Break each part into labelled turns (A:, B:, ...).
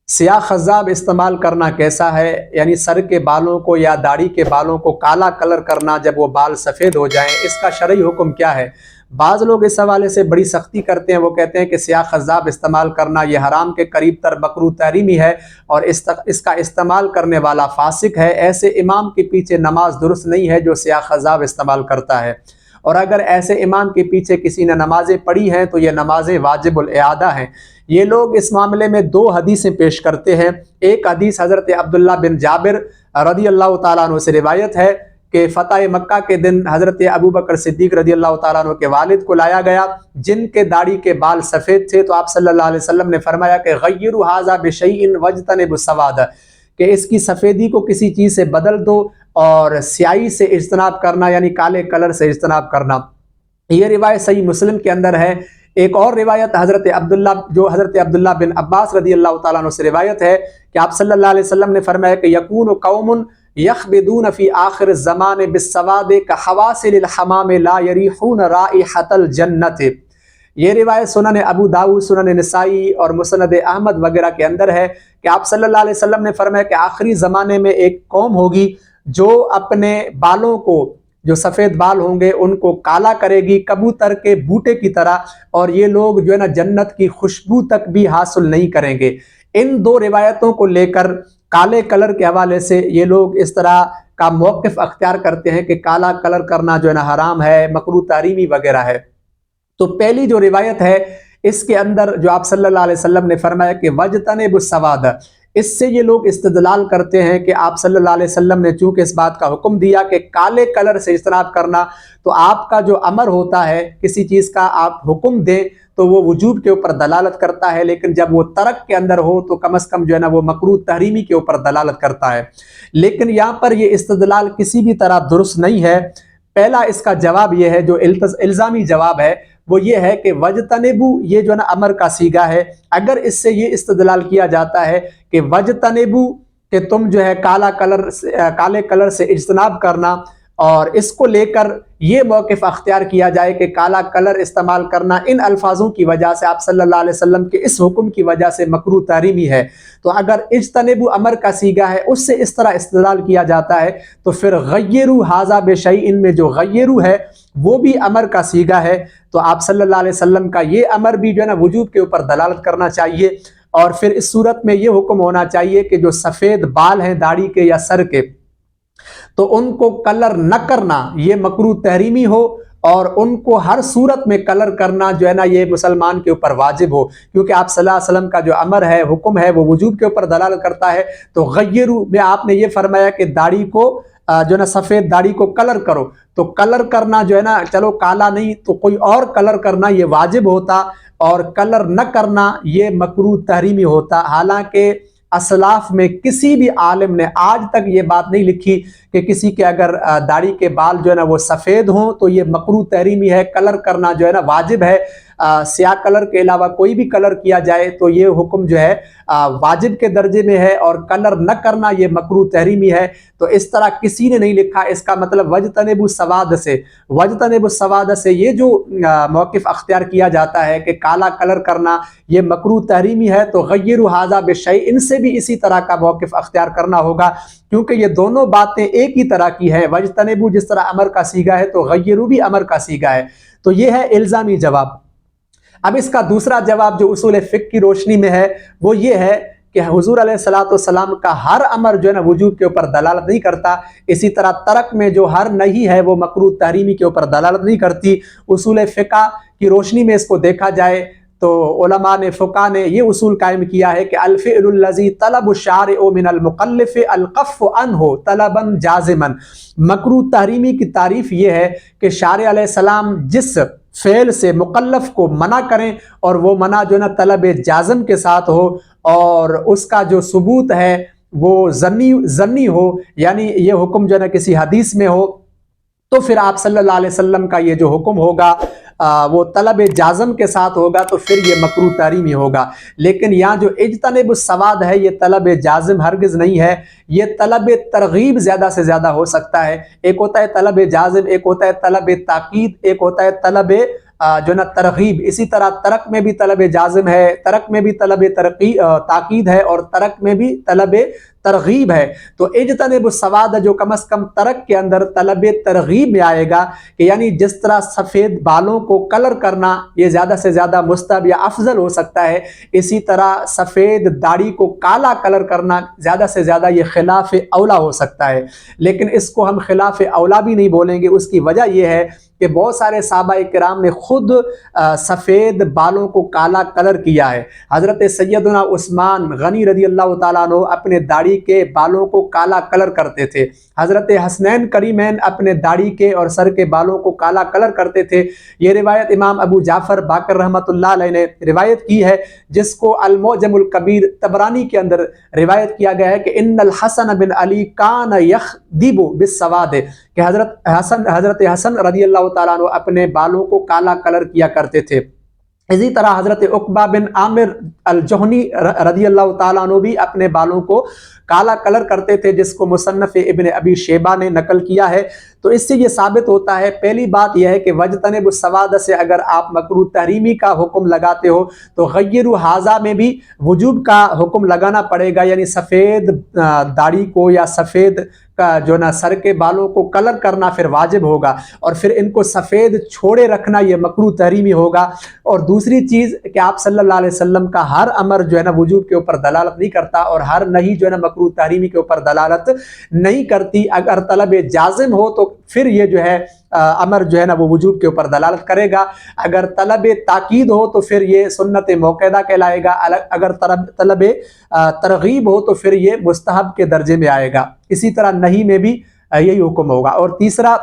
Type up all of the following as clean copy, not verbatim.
A: سیاہ خضاب استعمال کرنا کیسا ہے؟ یعنی سر کے بالوں کو یا داڑھی کے بالوں کو کالا کلر کرنا جب وہ بال سفید ہو جائیں، اس کا شرعی حکم کیا ہے؟ بعض لوگ اس حوالے سے بڑی سختی کرتے ہیں، وہ کہتے ہیں کہ سیاہ خضاب استعمال کرنا یہ حرام کے قریب تر مکروہ تحریمی ہے اور اس کا استعمال کرنے والا فاسق ہے۔ ایسے امام کے پیچھے نماز درست نہیں ہے جو سیاہ خضاب استعمال کرتا ہے، اور اگر ایسے امام کے پیچھے کسی نے نمازیں پڑھی ہیں تو یہ نمازیں واجب الاعادہ ہیں۔ یہ لوگ اس معاملے میں دو حدیثیں پیش کرتے ہیں۔ ایک حدیث حضرت عبداللہ بن جابر رضی اللہ تعالیٰ عنہ سے روایت ہے کہ فتح مکہ کے دن حضرت ابوبکر صدیق رضی اللہ تعالیٰ عنہ کے والد کو لایا گیا جن کے داڑھی کے بال سفید تھے، تو آپ صلی اللہ علیہ وسلم نے فرمایا کہ غیروا ھذا بشیء واجتنبوا السواد، کہ اس کی سفیدی کو کسی چیز سے بدل دو اور سیاہی سے اجتناب کرنا، یعنی کالے کلر سے اجتناب کرنا۔ یہ روایت صحیح مسلم کے اندر ہے۔ ایک اور روایت حضرت عبداللہ بن عباس رضی اللہ تعالیٰ عنہ سے روایت ہے کہ آپ صلی اللہ علیہ وسلم نے فرمایا کہ یکون قوم یخبدون فی آخر الزمان بالسواد کحواسل الحمام لا یریحون رائحۃ الجنۃ۔ یہ روایت سنن ابو داؤد، سنن نسائی اور مسند احمد وغیرہ کے اندر ہے کہ آپ صلی اللہ علیہ وسلم نے فرمایا کہ آخری زمانے میں ایک قوم ہوگی جو اپنے بالوں کو، جو سفید بال ہوں گے، ان کو کالا کرے گی کبوتر کے بوٹے کی طرح، اور یہ لوگ جو ہے نا جنت کی خوشبو تک بھی حاصل نہیں کریں گے۔ ان دو روایتوں کو لے کر کالے کلر کے حوالے سے یہ لوگ اس طرح کا موقف اختیار کرتے ہیں کہ کالا کلر کرنا جو ہے نا حرام ہے، مکروہ تحریمی وغیرہ ہے۔ تو پہلی جو روایت ہے اس کے اندر جو آپ صلی اللہ علیہ وسلم نے فرمایا کہ وَاجْتَنِبُوا السَّوَادَ، اس سے یہ لوگ استدلال کرتے ہیں کہ آپ صلی اللہ علیہ وسلم نے چونکہ اس بات کا حکم دیا کہ کالے کلر سے اجتناب کرنا، تو آپ کا جو امر ہوتا ہے کسی چیز کا آپ حکم دیں تو وہ وجوب کے اوپر دلالت کرتا ہے، لیکن جب وہ ترک کے اندر ہو تو کم از کم جو ہے نا وہ مکروہ تحریمی کے اوپر دلالت کرتا ہے۔ لیکن یہاں پر یہ استدلال کسی بھی طرح درست نہیں ہے۔ پہلا اس کا جواب یہ ہے، جو الزامی جواب ہے وہ یہ ہے کہ وجتنبو، یہ جو ہے نا امر کا صیغہ ہے۔ اگر اس سے یہ استدلال کیا جاتا ہے کہ وجتنبو، کہ تم جو ہے کالے کلر سے اجتناب کرنا، اور اس کو لے کر یہ موقف اختیار کیا جائے کہ کالا کلر استعمال کرنا ان الفاظوں کی وجہ سے، آپ صلی اللہ علیہ وسلم کے اس حکم کی وجہ سے مکروہ تحریمی ہے، تو اگر اجتنبو امر کا صیغہ ہے اس سے اس طرح استدلال کیا جاتا ہے تو پھر غیروا ھذا بشیء میں جو غیروا ہے وہ بھی امر کا صیغہ ہے، تو آپ صلی اللہ علیہ وسلم کا یہ امر بھی جو ہے نا وجوب کے اوپر دلالت کرنا چاہیے۔ اور پھر اس صورت میں یہ حکم ہونا چاہیے کہ جو سفید بال ہیں داڑھی کے یا سر کے، تو ان کو کلر نہ کرنا یہ مکروہ تحریمی ہو، اور ان کو ہر صورت میں کلر کرنا جو ہے نا یہ مسلمان کے اوپر واجب ہو، کیونکہ آپ صلی اللہ علیہ وسلم کا جو امر ہے، حکم ہے، وہ وجوب کے اوپر دلالت کرتا ہے۔ تو غیروا میں آپ نے یہ فرمایا کہ داڑھی کو جو ہے نا سفید داڑھی کو کلر کرو، تو کلر کرنا جو ہے نا، چلو کالا نہیں تو کوئی اور کلر کرنا یہ واجب ہوتا، اور کلر نہ کرنا یہ مکروہ تحریمی ہوتا۔ حالانکہ اسلاف میں کسی بھی عالم نے آج تک یہ بات نہیں لکھی کہ کسی کے اگر داڑھی کے بال جو ہے نا وہ سفید ہوں تو یہ مکروہ تحریمی ہے، کلر کرنا جو ہے نا واجب ہے۔ سیاہ کلر کے علاوہ کوئی بھی کلر کیا جائے تو یہ حکم جو ہے واجب کے درجے میں ہے، اور کلر نہ کرنا یہ مکروہ تحریمی ہے۔ تو اس طرح کسی نے نہیں لکھا۔ اس کا مطلب وجتنبوا السواد سے یہ جو موقف اختیار کیا جاتا ہے کہ کالا کلر کرنا یہ مکروہ تحریمی ہے، تو غیروا ھذا بشیء ان سے بھی اسی طرح کا موقف اختیار کرنا ہوگا، کیونکہ یہ دونوں باتیں ایک ہی طرح کی ہیں۔ وجتنبوا جس طرح امر کا صیغہ ہے تو غیروا بھی امر کا صیغہ ہے۔ تو یہ ہے الزامی جواب۔ اب اس کا دوسرا جواب جو اصول فقہ کی روشنی میں ہے وہ یہ ہے کہ حضور علیہ الصلوۃ والسلام کا ہر امر جو ہے نا وجوب کے اوپر دلالت نہیں کرتا، اسی طرح ترک میں جو ہر نہی ہے وہ مکروہ تحریمی کے اوپر دلالت نہیں کرتی۔ اصول فقہ کی روشنی میں اس کو دیکھا جائے تو علماء نے، فقہ نے یہ اصول قائم کیا ہے کہ الفعل الذی طلب الشارع من المکلف الکف عنہ طلبا جازما۔ مکروہ تحریمی کی تعریف یہ ہے کہ شارع علیہ السلام جس فعل سے مکلف کو منع کریں اور وہ منع جو ہے نا طلب جازم کے ساتھ ہو، اور اس کا جو ثبوت ہے وہ ظنی ہو، یعنی یہ حکم جو ہے نا کسی حدیث میں ہو، تو پھر آپ صلی اللہ علیہ وسلم کا یہ جو حکم ہوگا وہ طلب جازم کے ساتھ ہوگا، تو پھر یہ مکروہ تحریمی ہوگا۔ لیکن یہاں جو اجتنبوا السواد ہے یہ طلب جازم ہرگز نہیں ہے، یہ طلب ترغیب زیادہ سے زیادہ ہو سکتا ہے۔ ایک ہوتا ہے طلب جازم، ایک ہوتا ہے طلب تاکید، ایک ہوتا ہے طلب جو نا ترغیب، اسی طرح ترک میں بھی طلب جازم ہے، ترک میں بھی طلب تاکید ہے، اور ترک میں بھی طلب ترغیب ہے۔ تو اجتنب السواد جو کم از کم ترک کے اندر طلب ترغیب میں آئے گا، کہ یعنی جس طرح سفید بالوں کو کلر کرنا یہ زیادہ سے زیادہ مستحب یا افضل ہو سکتا ہے، اسی طرح سفید داڑھی کو کالا کلر کرنا زیادہ سے زیادہ یہ خلاف اولا ہو سکتا ہے۔ لیکن اس کو ہم خلاف اولا بھی نہیں بولیں گے، اس کی وجہ یہ ہے کہ بہت سارے صحابہ کرام نے خود سفید بالوں کو کالا کلر کیا ہے۔ حضرت سیدنا عثمان غنی رضی اللہ تعالیٰ عنہ اپنے داڑھی کے بالوں کو کالا کلر کرتے تھے۔ حضرت حسنین کریمین اپنے داڑھی کے اور سر کے بالوں کو کالا کلر کرتے تھے۔ یہ روایت امام ابو جعفر باقر رحمۃ اللہ علیہ نے روایت کی ہے، جس کو المعجم الکبیر طبرانی کے اندر روایت کیا گیا ہے کہ ان الحسن بن علی کان یخدب بالسواد، کہ حضرت حسن رضی اللہ تعالیٰ عنہ اپنے بالوں کو کالا کلر کیا کرتے تھے۔ اسی طرح حضرت عقبہ بن عامر الجہنی رضی اللہ تعالیٰ عنہ بھی اپنے بالوں کو کالا کلر کرتے تھے، جس کو مصنف ابن ابی شیبہ نے نقل کیا ہے۔ تو اس سے یہ ثابت ہوتا ہے، پہلی بات یہ ہے کہ وجتنب السواد سے اگر آپ مکروہ تحریمی کا حکم لگاتے ہو تو غیروا ھذا میں بھی وجوب کا حکم لگانا پڑے گا، یعنی سفید داڑھی کو یا سفید کا جو نا سر کے بالوں کو کلر کرنا پھر واجب ہوگا، اور پھر ان کو سفید چھوڑے رکھنا یہ مکروہ تحریمی ہوگا۔ اور دوسری چیز کہ آپ صلی اللہ علیہ وسلم کا ہر امر جو ہے نا وجوب کے اوپر دلالت نہیں کرتا، اور ہر نہیں جو ہے نا مکروہ تحریمی کے اوپر دلالت نہیں کرتی۔ اگر طلب جازم ہو تو پھر یہ جو ہے امر جو ہے نا وہ وجوب کے اوپر دلالت کرے گا، اگر طلب تاکید ہو تو پھر یہ سنت موقعہ کہلائے گا، اگر طلب ترغیب ہو تو پھر یہ مستحب کے درجے میں آئے گا۔ اسی طرح نہیں میں بھی یہی حکم ہوگا۔ اور تیسرا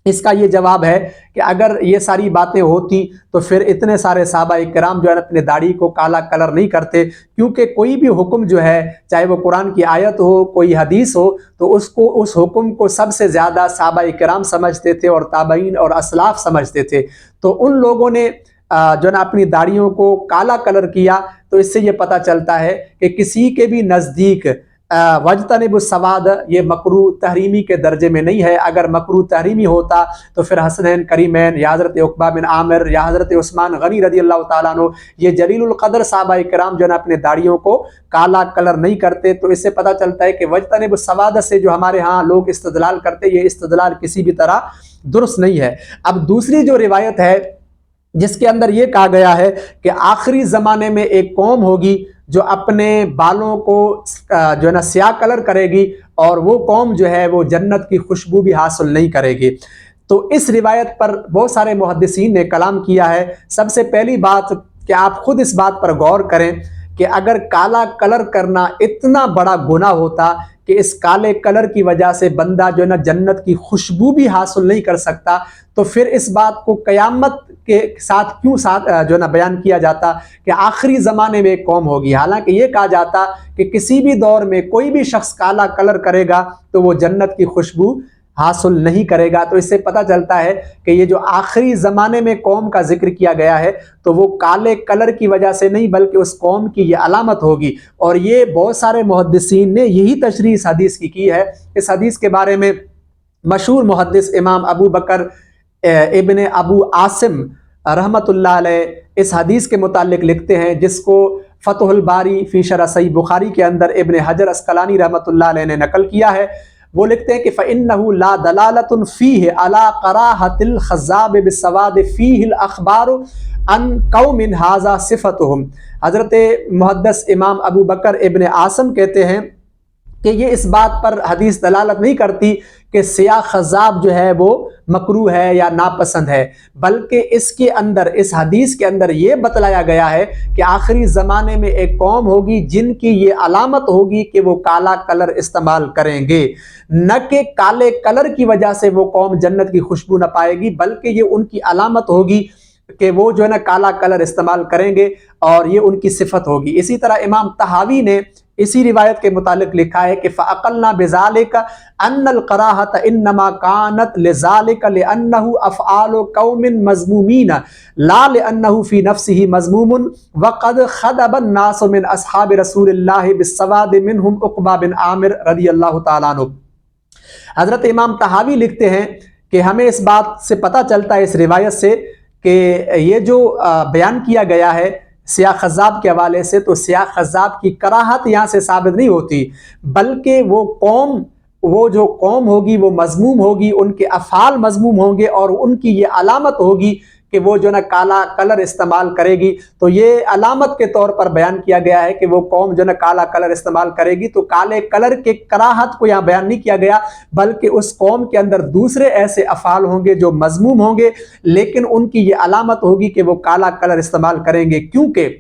A: اس کا یہ جواب ہے کہ اگر یہ ساری باتیں ہوتی تو پھر اتنے سارے صحابہ کرام جو ہے اپنے داڑھی کو کالا کلر نہیں کرتے، کیونکہ کوئی بھی حکم جو ہے چاہے وہ قرآن کی آیت ہو، کوئی حدیث ہو، تو اس حکم کو سب سے زیادہ صحابہ کرام سمجھتے تھے اور تابعین اور اسلاف سمجھتے تھے۔ تو ان لوگوں نے جو نا اپنی داڑھیوں کو کالا کلر کیا، تو اس سے یہ پتہ چلتا ہے کہ کسی کے بھی نزدیک وجتنب السواد یہ مکروہ تحریمی کے درجے میں نہیں ہے۔ اگر مکروہ تحریمی ہوتا تو پھر حسنین کریمین یا حضرت عقبہ بن عامر یا حضرت عثمان غنی رضی اللہ تعالیٰ عنہ یہ جلیل القدر صحابہ کرام جو ہے اپنے داڑھیوں کو کالا کلر نہیں کرتے۔ تو اس سے پتہ چلتا ہے کہ وجتنب السواد سے جو ہمارے ہاں لوگ استدلال کرتے، یہ استدلال کسی بھی طرح درست نہیں ہے۔ اب دوسری جو روایت ہے جس کے اندر یہ کہا گیا ہے کہ آخری زمانے میں ایک قوم ہوگی جو اپنے بالوں کو جو ہے نا سیاہ کلر کرے گی، اور وہ قوم جو ہے وہ جنت کی خوشبو بھی حاصل نہیں کرے گی۔ تو اس روایت پر بہت سارے محدثین نے کلام کیا ہے۔ سب سے پہلی بات کہ آپ خود اس بات پر غور کریں کہ اگر کالا کلر کرنا اتنا بڑا گناہ ہوتا کہ اس کالے کلر کی وجہ سے بندہ جو ہے نا جنت کی خوشبو بھی حاصل نہیں کر سکتا، تو پھر اس بات کو قیامت کے ساتھ کیوں جو ہے نا بیان کیا جاتا کہ آخری زمانے میں ایک قوم ہوگی؟ حالانکہ یہ کہا جاتا کہ کسی بھی دور میں کوئی بھی شخص کالا کلر کرے گا تو وہ جنت کی خوشبو حاصل نہیں کرے گا۔ تو اس سے پتہ چلتا ہے کہ یہ جو آخری زمانے میں قوم کا ذکر کیا گیا ہے تو وہ کالے کلر کی وجہ سے نہیں بلکہ اس قوم کی یہ علامت ہوگی۔ اور یہ بہت سارے محدثین نے یہی تشریح اس حدیث کی ہے۔ اس حدیث کے بارے میں مشہور محدث امام ابو بکر ابن ابو عاصم رحمۃ اللہ علیہ اس حدیث کے متعلق لکھتے ہیں، جس کو فتح الباری فی شرح صحیح بخاری کے اندر ابن حجر عسقلانی رحمۃ اللہ علیہ نے نقل کیا ہے۔ وہ لکھتے ہیں کہ فَإِنَّهُ لَا دَلَالَةٌ فِيهِ عَلَىٰ قَرَاحَةِ الْخَزَّابِ بِالسَّوَادِ فِيهِ الْأَخْبَارُ عَنْ قَوْمٍ هَٰذَا صِفَتُهُمْ۔ حضرت محدث امام ابو بکر ابن عاصم کہتے ہیں کہ یہ اس بات پر حدیث دلالت نہیں کرتی کہ سیاہ خضاب جو ہے وہ مکروہ ہے یا ناپسند ہے، بلکہ اس کے اندر، اس حدیث کے اندر یہ بتلایا گیا ہے کہ آخری زمانے میں ایک قوم ہوگی جن کی یہ علامت ہوگی کہ وہ کالا کلر استعمال کریں گے، نہ کہ کالے کلر کی وجہ سے وہ قوم جنت کی خوشبو نہ پائے گی، بلکہ یہ ان کی علامت ہوگی کہ وہ جو ہے نا کالا کلر استعمال کریں گے، اور یہ ان کی صفت ہوگی۔ اسی طرح امام طحاوی نے اسی روایت کے متعلق لکھا ہے کہ فَأَقَلْنَا بِذَلِكَ أَنَّ الْقَرَاحَةَ إِنَّمَا كَانَتْ لِذَلِكَ لِأَنَّهُ أَفْعَالُ قَوْمٍ مَذْمُومِينَ لَا لِأَنَّهُ فِي نَفْسِهِ مَذْمُومٌ وَقَدْ خَضَبَ النَّاسُ مِنْ أَصْحَابِ رَسُولِ اللَّهِ بِالسَّوَادِ مِنْهُمْ عُقْبَةُ بن عامر رضی اللہ تعالیٰ عنہ۔ حضرت امام طحاوی لکھتے ہیں کہ ہمیں اس بات سے پتہ چلتا ہے اس روایت سے کہ یہ جو بیان کیا گیا ہے سیاہ خضاب کے حوالے سے، تو سیاہ خضاب کی کراہت یہاں سے ثابت نہیں ہوتی، بلکہ وہ جو قوم ہوگی وہ مذموم ہوگی، ان کے افعال مذموم ہوں گے، اور ان کی یہ علامت ہوگی کہ وہ جو نا کالا کلر استعمال کرے گی۔ تو یہ علامت کے طور پر بیان کیا گیا ہے کہ وہ قوم جو نا کالا کلر استعمال کرے گی، تو کالے کلر کے کراہت کو یہاں بیان نہیں کیا گیا، بلکہ اس قوم کے اندر دوسرے ایسے افعال ہوں گے جو مذموم ہوں گے، لیکن ان کی یہ علامت ہوگی کہ وہ کالا کلر استعمال کریں گے۔ کیونکہ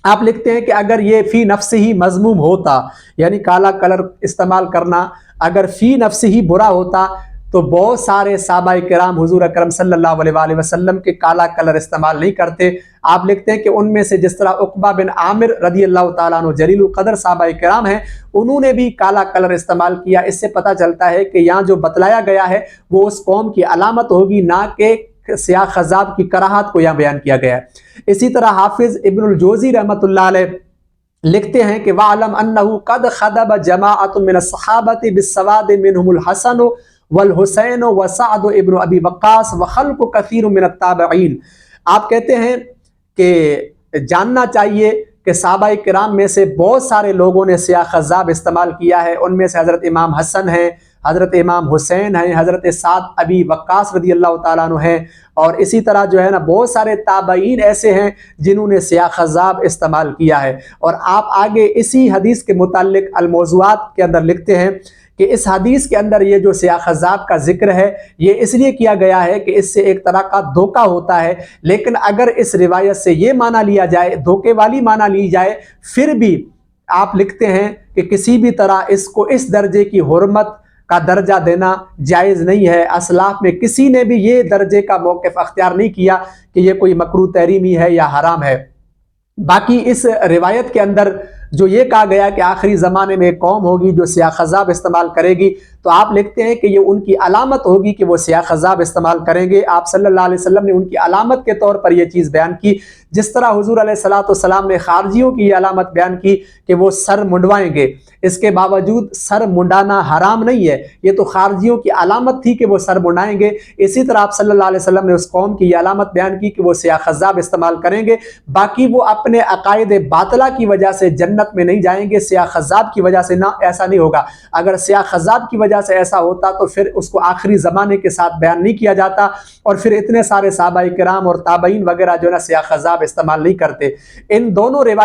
A: آپ لکھتے ہیں کہ اگر یہ فی نفس ہی مذموم ہوتا، یعنی کالا کلر استعمال کرنا اگر فی نفس ہی برا ہوتا، تو بہت سارے صحابہ کرام حضور اکرم صلی اللہ علیہ وآلہ وسلم کے کالا کلر استعمال نہیں کرتے۔ آپ لکھتے ہیں کہ ان میں سے جس طرح عقبہ بن عامر رضی اللہ تعالیٰ عنہ جلیل القدر صحابہ کرام ہیں، انہوں نے بھی کالا کلر استعمال کیا۔ اس سے پتہ چلتا ہے کہ یہاں جو بتلایا گیا ہے وہ اس قوم کی علامت ہوگی، نہ کہ سیاہ خضاب کی کراہت کو یہاں بیان کیا گیا ہے۔ اسی طرح حافظ ابن الجوزی رحمۃ اللہ علیہ لکھتے ہیں کہ وَعْلَمْ أَنَّهُ قَدْ خَضَبَ جَمَاعَةٌ مِّنَ الصَّحَابَةِ بِالسَّوَادِ مِنْهُمُ الْحَسَنُ وَالْحُسَيْنُ وَسَعْدُ ابن ابی وقاص وَخَلْقُ كَثِيرٌ مِّنَ التَّابِعِينَ۔ آپ کہتے ہیں کہ جاننا چاہیے کہ صحابہ کرام میں سے بہت سارے لوگوں نے سیاہ خضاب استعمال کیا ہے، ان میں سے حضرت امام حسن ہیں، حضرت امام حسین ہیں، حضرت سعد ابی وقاص رضی اللہ تعالیٰ عنہ ہیں، اور اسی طرح جو ہے نا بہت سارے تابعین ایسے ہیں جنہوں نے سیاہ خضاب استعمال کیا ہے۔ اور آپ آگے اسی حدیث کے متعلق الموضوعات کے اندر لکھتے ہیں کہ اس حدیث کے اندر یہ جو سیاہ خضاب کا ذکر ہے یہ اس لیے کیا گیا ہے کہ اس سے ایک طرح کا دھوکہ ہوتا ہے، لیکن اگر اس روایت سے یہ معنی لیا جائے، دھوکے والی معنی لی جائے، پھر بھی آپ لکھتے ہیں کہ کسی بھی طرح اس کو اس درجے کی حرمت کا درجہ دینا جائز نہیں ہے۔ اسلاف میں کسی نے بھی یہ درجے کا موقف اختیار نہیں کیا کہ یہ کوئی مکروہ تحریمی ہے یا حرام ہے۔ باقی اس روایت کے اندر جو یہ کہا گیا کہ آخری زمانے میں ایک قوم ہوگی جو سیاہ خضاب استعمال کرے گی، تو آپ لکھتے ہیں کہ یہ ان کی علامت ہوگی کہ وہ سیاہ خضاب استعمال کریں گے۔ آپ صلی اللہ علیہ وسلم نے ان کی علامت کے طور پر یہ چیز بیان کی، جس طرح حضور علیہ السلام نے خارجیوں کی یہ علامت بیان کی کہ وہ سر منڈوائیں گے۔ اس کے باوجود سر منڈانا حرام نہیں ہے، یہ تو خارجیوں کی علامت تھی کہ وہ سر منڈائیں گے۔ اسی طرح آپ صلی اللہ علیہ وسلم نے اس قوم کی یہ علامت بیان کی کہ وہ سیاہ خضاب استعمال کریں گے، باقی وہ اپنے عقائد باطلہ کی وجہ سے جنت میں نہیں جائیں گے، سیاہ خضاب کی وجہ سے نہ، ایسا نہیں ہوگا۔ اگر سیاہ خضاب کی وجہ سے ایسا ہوتا تو پھر اس کو آخری زمانے کے ساتھ بیان نہیں کیا جاتا، اور پھر اتنے سارے صحابہ کرام اور تابعین وغیرہ جو ہے نا سیاہ خضاب استعمال نہیں کرتے۔ ان دونوں روایت